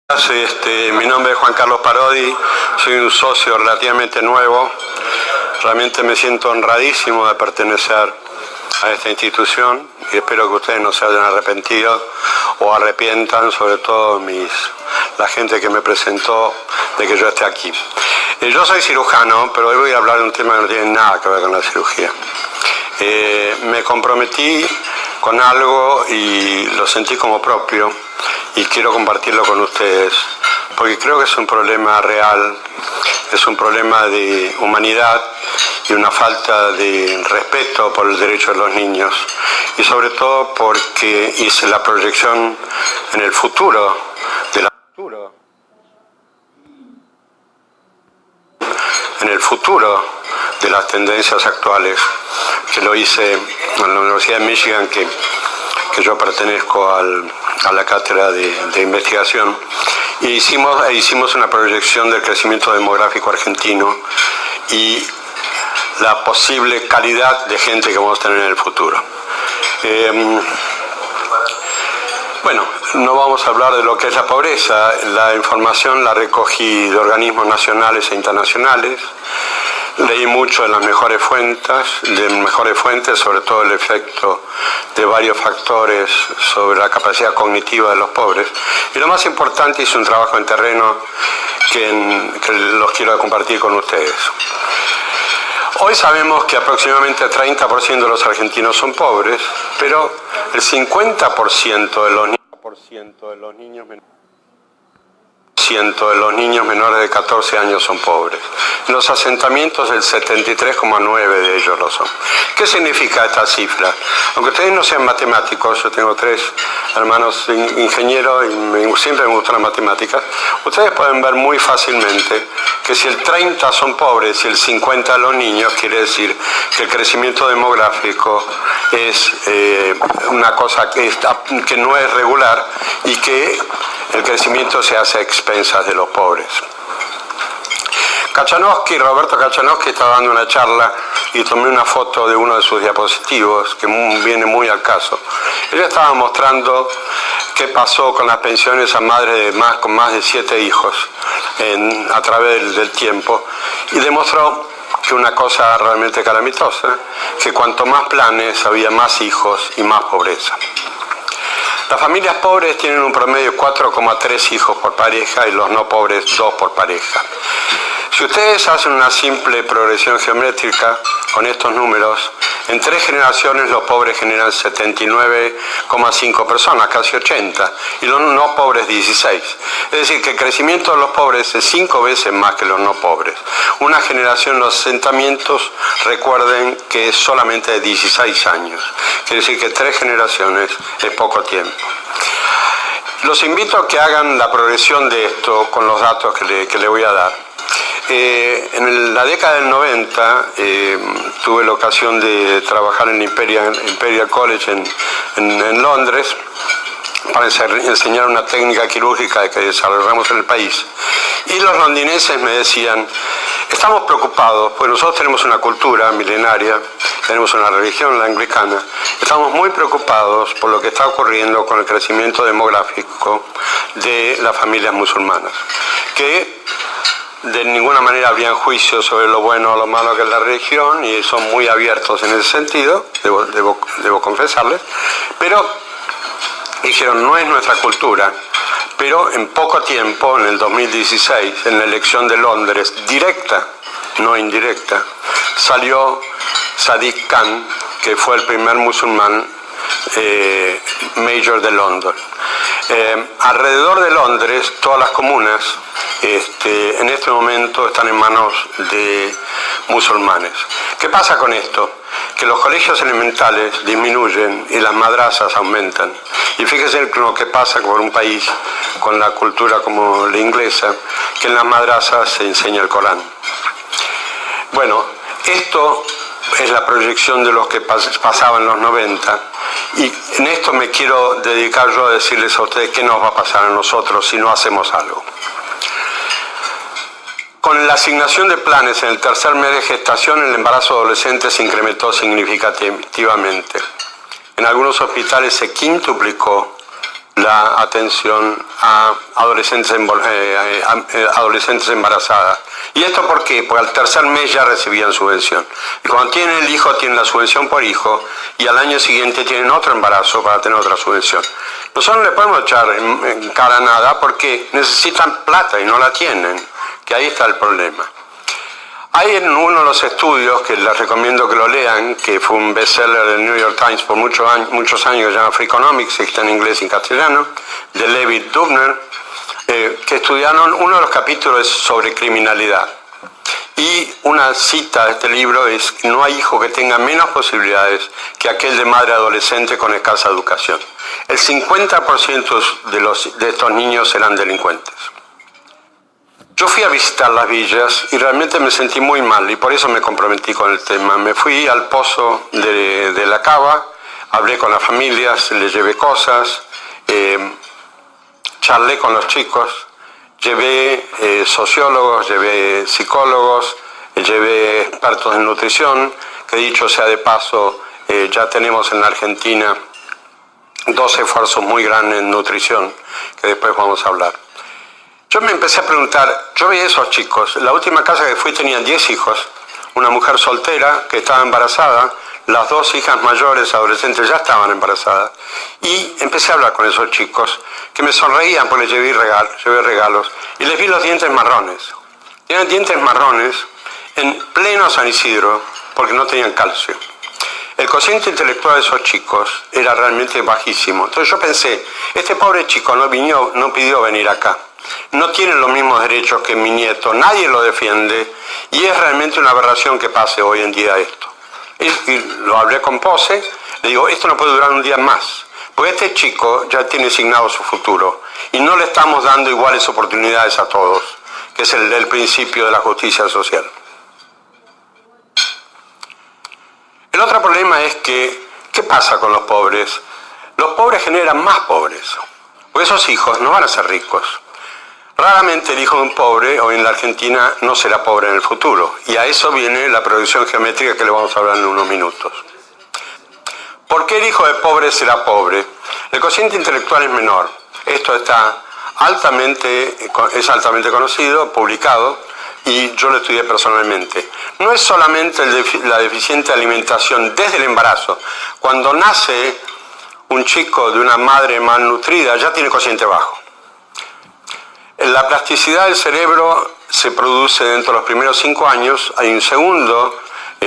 Mi nombre es Juan Carlos Parodi, soy un socio relativamente nuevo. Realmente me siento honradísimo de pertenecer a esta institución y espero que ustedes no se hayan arrepentido o arrepientan, sobre todo la gente que me presentó, de que yo esté aquí. Yo soy cirujano, pero hoy voy a hablar de un tema que no tiene nada que ver con la cirugía. Me comprometí con algo y lo sentí como propio y quiero compartirlo con ustedes, porque creo que es un problema real, es un problema de humanidad y una falta de respeto por el derecho de los niños, y sobre todo porque hice la proyección en el futuro de las tendencias actuales, que lo hice en la Universidad de Michigan, que yo pertenezco a la cátedra de investigación, y hicimos una proyección del crecimiento demográfico argentino y la posible calidad de gente que vamos a tener en el futuro. Bueno, no vamos a hablar de lo que es la pobreza. La información la recogí de organismos nacionales e internacionales. Leí mucho de las mejores fuentes, sobre todo el efecto de varios factores sobre la capacidad cognitiva de los pobres. Y lo más importante, hice un trabajo en terreno que los quiero compartir con ustedes. Hoy sabemos que aproximadamente el 30% de los argentinos son pobres, pero el 50% de los niños menores de 14 años son pobres. En los asentamientos el 73,9% de ellos lo son. ¿Qué significa esta cifra? Aunque ustedes no sean matemáticos, yo tengo 3 hermanos ingenieros y siempre me gustan las matemáticas, ustedes pueden ver muy fácilmente que si el 30% son pobres y el 50% de los niños, quiere decir que el crecimiento demográfico es una cosa que no es regular y que el crecimiento se hace a expensas de los pobres. Roberto Kachanowski estaba dando una charla y tomé una foto de uno de sus diapositivos que viene muy al caso. Ella estaba mostrando qué pasó con las pensiones a madres con más de 7 hijos a través del tiempo, y demostró que una cosa realmente calamitosa, que cuanto más planes había más hijos y más pobreza. Las familias pobres tienen un promedio de 4,3 hijos por pareja y los no pobres 2 por pareja. Si ustedes hacen una simple progresión geométrica con estos números, en 3 generaciones los pobres generan 79,5 personas, casi 80, y los no pobres 16. Es decir, que el crecimiento de los pobres es 5 veces más que los no pobres. Una generación, los asentamientos, recuerden que es solamente de 16 años. Quiere decir que 3 generaciones es poco tiempo. Los invito a que hagan la progresión de esto con los datos que le voy a dar. En la década del 90 tuve la ocasión de trabajar en Imperial College en Londres para enseñar una técnica quirúrgica que desarrollamos en el país. Y los londinenses me decían: estamos preocupados, pues nosotros tenemos una cultura milenaria, tenemos una religión, la anglicana, estamos muy preocupados por lo que está ocurriendo con el crecimiento demográfico de las familias musulmanas, que de ninguna manera habrían juicios sobre lo bueno o lo malo que es la religión, y son muy abiertos en ese sentido, debo confesarles, pero dijeron: no es nuestra cultura. Pero en poco tiempo, en el 2016, en la elección de Londres, directa, no indirecta, salió Sadiq Khan, que fue el primer musulmán mayor de London. Alrededor de Londres, todas las comunas en este momento están en manos de musulmanes. ¿Qué pasa con esto? Que los colegios elementales disminuyen y las madrasas aumentan. Y fíjense lo que pasa con un país con la cultura como la inglesa, que en las madrasas se enseña el Corán. Bueno, esto es la proyección de los que pasaban en los 90, y en esto me quiero dedicar yo a decirles a ustedes qué nos va a pasar a nosotros si no hacemos algo. Con la asignación de planes en el tercer mes de gestación, el embarazo adolescente se incrementó significativamente. En algunos hospitales se quintuplicó la atención a adolescentes embarazadas. ¿Y esto por qué? Porque al tercer mes ya recibían subvención. Y cuando tienen el hijo, tienen la subvención por hijo, y al año siguiente tienen otro embarazo para tener otra subvención. Nosotros no le podemos echar en cara nada porque necesitan plata y no la tienen, que ahí está el problema. Hay en uno de los estudios, que les recomiendo que lo lean, que fue un bestseller del New York Times por muchos años, que se llama Freakonomics, que está en inglés y en castellano, de Levi Dubner, que estudiaron, uno de los capítulos sobre criminalidad. Y una cita de este libro es: no hay hijo que tenga menos posibilidades que aquel de madre adolescente con escasa educación. El 50% de estos niños eran delincuentes. Yo fui a visitar las villas y realmente me sentí muy mal y por eso me comprometí con el tema. Me fui al pozo de la cava, hablé con las familias, les llevé cosas, charlé con los chicos, llevé sociólogos, llevé psicólogos, llevé expertos en nutrición, que dicho sea de paso, ya tenemos en la Argentina 2 esfuerzos muy grandes en nutrición, que después vamos a hablar. Yo me empecé a preguntar, yo veía a esos chicos, la última casa que fui tenían 10 hijos, una mujer soltera que estaba embarazada, las 2 hijas mayores, adolescentes, ya estaban embarazadas, y empecé a hablar con esos chicos, que me sonreían porque les llevé regalos, y les vi los dientes marrones. Tenían dientes marrones en pleno San Isidro, porque no tenían calcio. El cociente intelectual de esos chicos era realmente bajísimo. Entonces yo pensé, este pobre chico no pidió venir acá. No tienen los mismos derechos que mi nieto, nadie lo defiende y es realmente una aberración que pase hoy en día esto. Y lo hablé con Pose, le digo, esto no puede durar un día más, porque este chico ya tiene asignado su futuro y no le estamos dando iguales oportunidades a todos, que es el principio de la justicia social. El otro problema es que, ¿qué pasa con los pobres? Los pobres generan más pobres, porque esos hijos no van a ser ricos. Raramente el hijo de un pobre, hoy en la Argentina, no será pobre en el futuro. Y a eso viene la progresión geométrica que le vamos a hablar en unos minutos. ¿Por qué el hijo de pobre será pobre? El cociente intelectual es menor. Esto es altamente conocido, publicado, y yo lo estudié personalmente. No es solamente la deficiente alimentación desde el embarazo. Cuando nace un chico de una madre malnutrida, ya tiene cociente bajo. La plasticidad del cerebro se produce dentro de los primeros 5 años. Hay un segundo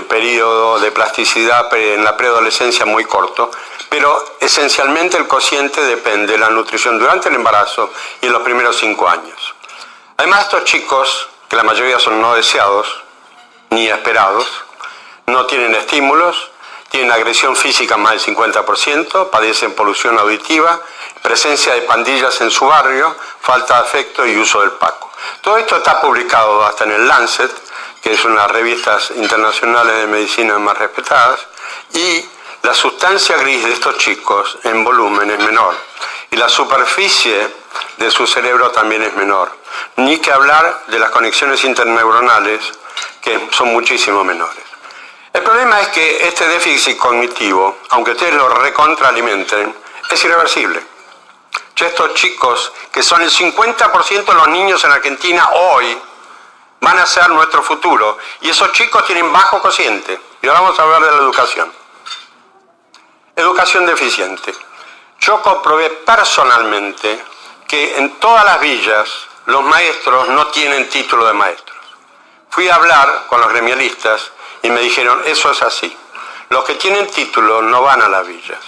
periodo de plasticidad en la preadolescencia muy corto, pero esencialmente el cociente depende de la nutrición durante el embarazo y en los primeros 5 años. Además, estos chicos, que la mayoría son no deseados ni esperados, no tienen estímulos, tienen agresión física más del 50%, padecen polución auditiva, presencia de pandillas en su barrio, falta de afecto y uso del paco. Todo esto está publicado hasta en el Lancet, que es una de las revistas internacionales de medicina más respetadas, y la sustancia gris de estos chicos en volumen es menor, y la superficie de su cerebro también es menor. Ni que hablar de las conexiones interneuronales, que son muchísimo menores. El problema es que este déficit cognitivo, aunque ustedes lo recontraalimenten, es irreversible. Estos chicos, que son el 50% de los niños en Argentina hoy, van a ser nuestro futuro. Y esos chicos tienen bajo cociente. Y ahora vamos a hablar de la educación. Educación deficiente. Yo comprobé personalmente que en todas las villas los maestros no tienen título de maestros. Fui a hablar con los gremialistas y me dijeron, eso es así. Los que tienen título no van a las villas.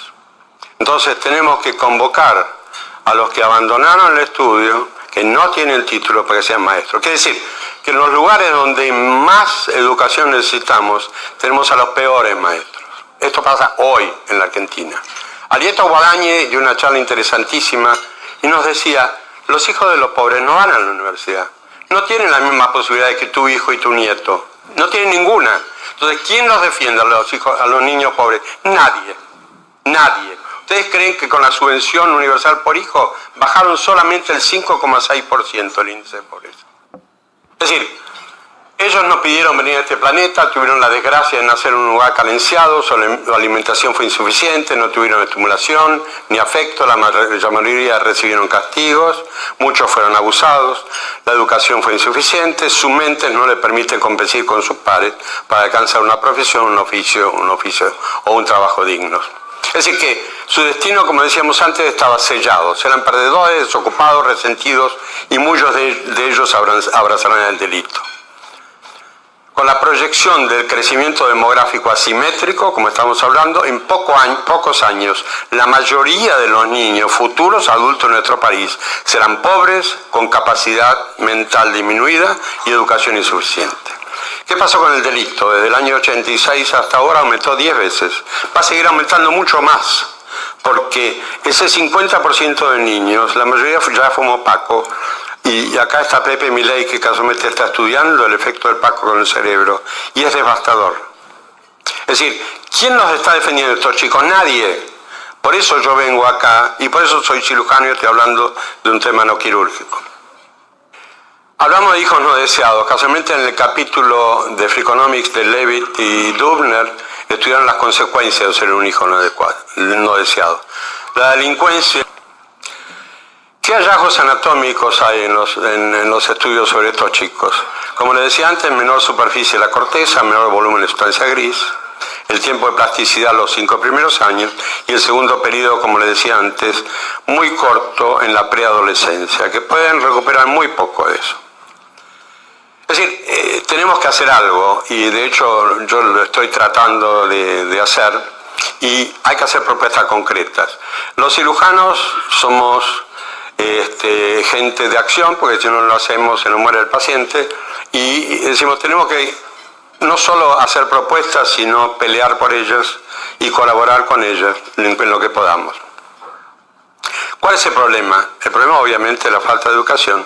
Entonces tenemos que convocar a los que abandonaron el estudio, que no tienen título para que sean maestros. Quiere decir que en los lugares donde más educación necesitamos, tenemos a los peores maestros. Esto pasa hoy en la Argentina. Arieto Guadañe dio una charla interesantísima y nos decía, los hijos de los pobres no van a la universidad, no tienen las mismas posibilidades que tu hijo y tu nieto, no tienen ninguna. Entonces, ¿quién los defiende a los niños pobres? Nadie. ¿Ustedes creen que con la subvención universal por hijo bajaron solamente el 5,6% el índice de pobreza? Es decir, Ellos no pidieron venir a este planeta, tuvieron la desgracia de nacer en un lugar carenciado, su alimentación fue insuficiente, no tuvieron estimulación ni afecto, la mayoría recibieron castigos, muchos fueron abusados, la educación fue insuficiente, sus mentes no le permiten competir con sus pares para alcanzar una profesión, un oficio o un trabajo dignos. Es decir que su destino, como decíamos antes, estaba sellado. Eran perdedores, desocupados, resentidos y muchos de ellos abrazarán el delito. Con la proyección del crecimiento demográfico asimétrico, como estamos hablando, en pocos años, la mayoría de los niños futuros adultos en nuestro país serán pobres, con capacidad mental disminuida y educación insuficiente. ¿Qué pasó con el delito? Desde el año 86 hasta ahora aumentó 10 veces. Va a seguir aumentando mucho más, porque ese 50% de niños, la mayoría ya fumó opaco. Y acá está Pepe Milei, que casualmente está estudiando el efecto del opaco con el cerebro, y es devastador. Es decir, ¿quién nos está defendiendo estos chicos? Nadie. Por eso yo vengo acá, y por eso soy cirujano y estoy hablando de un tema no quirúrgico. Hablamos de hijos no deseados. Casualmente en el capítulo de Freakonomics de Levitt y Dubner estudiaron las consecuencias de ser un hijo no deseado. La delincuencia. ¿Qué hallazgos anatómicos hay en los estudios sobre estos chicos? Como les decía antes, menor superficie de la corteza, menor volumen de sustancia gris, el tiempo de plasticidad los 5 primeros años y el segundo periodo, como les decía antes, muy corto en la preadolescencia, que pueden recuperar muy poco de eso. Es decir, tenemos que hacer algo y de hecho yo lo estoy tratando de hacer y hay que hacer propuestas concretas. Los cirujanos somos gente de acción, porque si no lo hacemos se nos muere el paciente, y decimos tenemos que no solo hacer propuestas, sino pelear por ellas y colaborar con ellas en lo que podamos. ¿Cuál es el problema? El problema obviamente es la falta de educación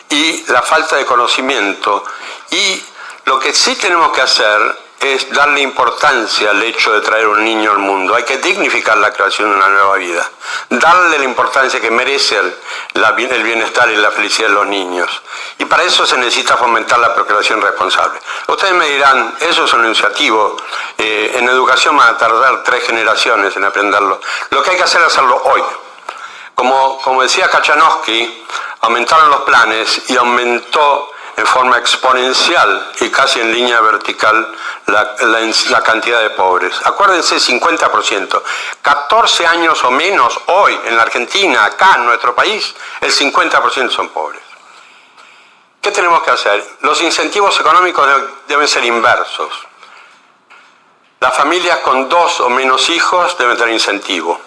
y la falta de conocimiento, y lo que sí tenemos que hacer es darle importancia al hecho de traer un niño al mundo. Hay que dignificar la creación de una nueva vida, darle la importancia que merece el bienestar y la felicidad de los niños. Y para eso se necesita fomentar la procreación responsable. Ustedes me dirán, eso es un enunciativo, en educación van a tardar 3 generaciones en aprenderlo. Lo que hay que hacer es hacerlo hoy. Como decía Kachanowski, aumentaron los planes y aumentó en forma exponencial y casi en línea vertical la cantidad de pobres. Acuérdense, 50%. 14 años o menos hoy en la Argentina, acá en nuestro país, el 50% son pobres. ¿Qué tenemos que hacer? Los incentivos económicos deben ser inversos. Las familias con 2 o menos hijos deben tener incentivo.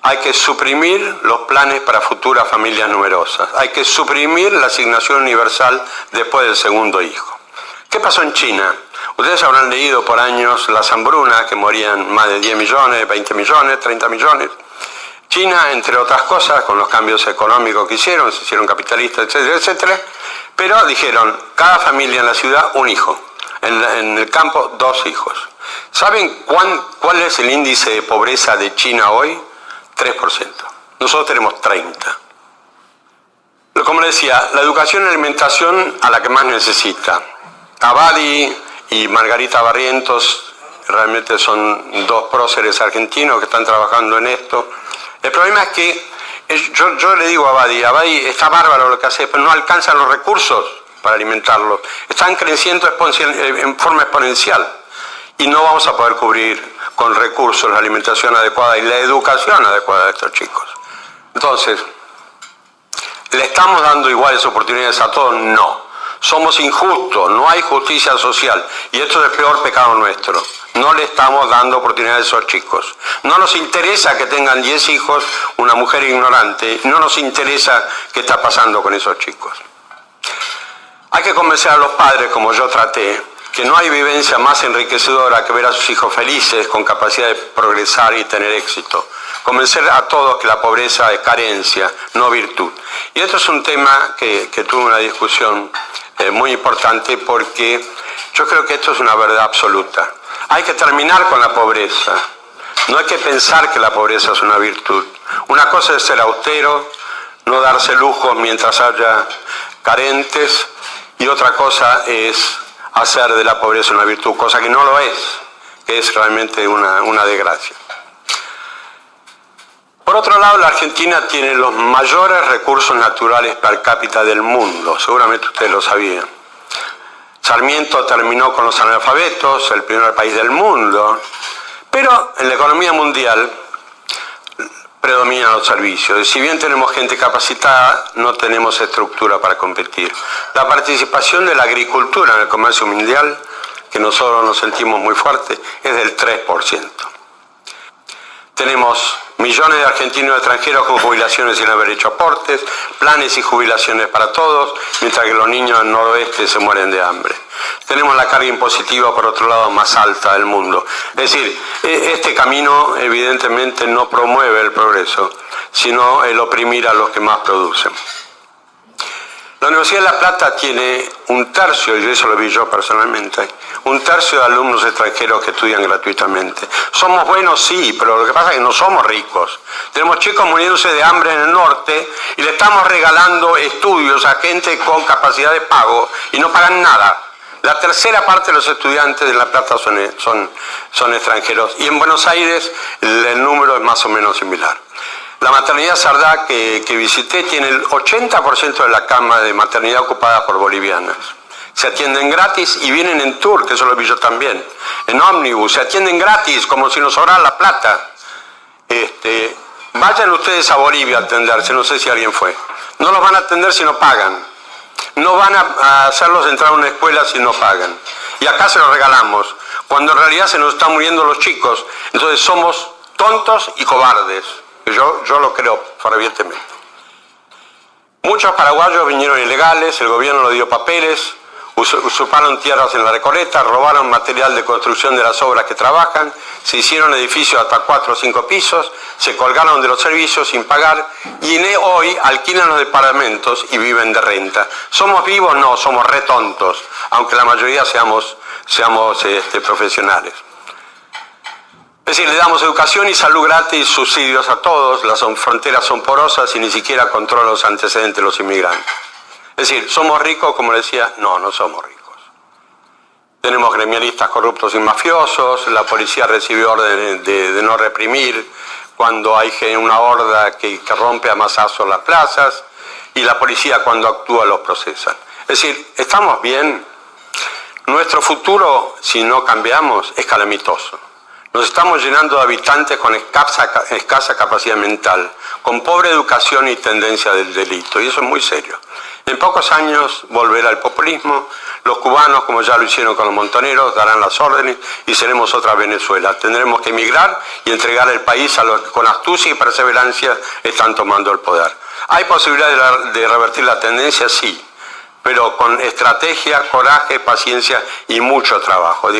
Hay que suprimir los planes para futuras familias numerosas. Hay que suprimir la asignación universal después del segundo hijo. ¿Qué pasó en China? Ustedes habrán leído por años las hambrunas, que morían más de 10 millones, 20 millones, 30 millones. China, entre otras cosas, con los cambios económicos que se hicieron capitalistas, etcétera, etcétera, pero dijeron, cada familia en la ciudad, un hijo. En el campo, 2 hijos. ¿Saben cuál es el índice de pobreza de China hoy? 3%. Nosotros tenemos 30%. Como les decía, la educación y alimentación a la que más necesita. Abadi y Margarita Barrientos realmente son 2 próceres argentinos que están trabajando en esto. El problema es que yo le digo a Abadi está bárbaro lo que hace, pero no alcanzan los recursos para alimentarlos. Están creciendo en forma exponencial y no vamos a poder cubrir con recursos la alimentación adecuada y la educación adecuada de estos chicos. Entonces, ¿le estamos dando iguales oportunidades a todos? No. Somos injustos, no hay justicia social y esto es el peor pecado nuestro. No le estamos dando oportunidades a esos chicos. No nos interesa que tengan 10 hijos, una mujer ignorante, no nos interesa qué está pasando con esos chicos. Hay que convencer a los padres, como yo traté, que no hay vivencia más enriquecedora que ver a sus hijos felices, con capacidad de progresar y tener éxito. Convencer a todos que la pobreza es carencia, no virtud. Y esto es un tema que tuve una discusión muy importante, porque yo creo que esto es una verdad absoluta. Hay que terminar con la pobreza. No hay que pensar que la pobreza es una virtud. Una cosa es ser austero, no darse lujos mientras haya carentes, y otra cosa es hacer de la pobreza una virtud, cosa que no lo es, que es realmente una desgracia. Por otro lado, la Argentina tiene los mayores recursos naturales per cápita del mundo, seguramente ustedes lo sabían. Sarmiento terminó con los analfabetos, el primer país del mundo, pero en la economía mundial predominan los servicios. Y si bien tenemos gente capacitada, no tenemos estructura para competir. La participación de la agricultura en el comercio mundial, que nosotros nos sentimos muy fuerte, es del 3%. Tenemos millones de argentinos y extranjeros con jubilaciones sin haber hecho aportes, planes y jubilaciones para todos, mientras que los niños del noroeste se mueren de hambre. Tenemos la carga impositiva, por otro lado, más alta del mundo. Es decir, este camino evidentemente no promueve el progreso, sino el oprimir a los que más producen. La Universidad de La Plata tiene un tercio, y eso lo vi yo personalmente, un tercio de alumnos extranjeros que estudian gratuitamente. Somos buenos, sí, pero lo que pasa es que no somos ricos. Tenemos chicos muriéndose de hambre en el norte y le estamos regalando estudios a gente con capacidad de pago y no pagan nada. La tercera parte de los estudiantes de La Plata son extranjeros y en Buenos Aires el número es más o menos similar. La maternidad Sardá que visité tiene el 80% de la cama de maternidad ocupada por bolivianas. Se atienden gratis y vienen en tour, que eso lo vi yo también, en ómnibus, se atienden gratis como si nos sobrara la plata. Vayan ustedes a Bolivia a atenderse, no sé si alguien fue. No los van a atender si no pagan. No van a hacerlos entrar a una escuela si no pagan. Y acá se los regalamos, cuando en realidad se nos están muriendo los chicos. Entonces somos tontos y cobardes. Yo lo creo fervientemente. Muchos paraguayos vinieron ilegales, el gobierno no dio papeles, usurparon tierras en la Recoleta, robaron material de construcción de las obras que trabajan, se hicieron edificios hasta 4 o 5 pisos, se colgaron de los servicios sin pagar y hoy alquilan los departamentos y viven de renta. ¿Somos vivos? No, somos re tontos, aunque la mayoría seamos profesionales. Es decir, le damos educación y salud gratis, subsidios a todos, las fronteras son porosas y ni siquiera controlan los antecedentes de los inmigrantes. Es decir, ¿somos ricos? Como decía, no somos ricos. Tenemos gremialistas corruptos y mafiosos, la policía recibe órdenes de no reprimir cuando hay una horda que rompe a mazazos las plazas y la policía cuando actúa los procesa. Es decir, ¿estamos bien? Nuestro futuro, si no cambiamos, es calamitoso. Nos estamos llenando de habitantes con escasa capacidad mental, con pobre educación y tendencia del delito, y eso es muy serio. En pocos años volverá el populismo, los cubanos, como ya lo hicieron con los montoneros, darán las órdenes y seremos otra Venezuela. Tendremos que emigrar y entregar el país a los que con astucia y perseverancia están tomando el poder. ¿Hay posibilidad de revertir la tendencia? Sí, pero con estrategia, coraje, paciencia y mucho trabajo.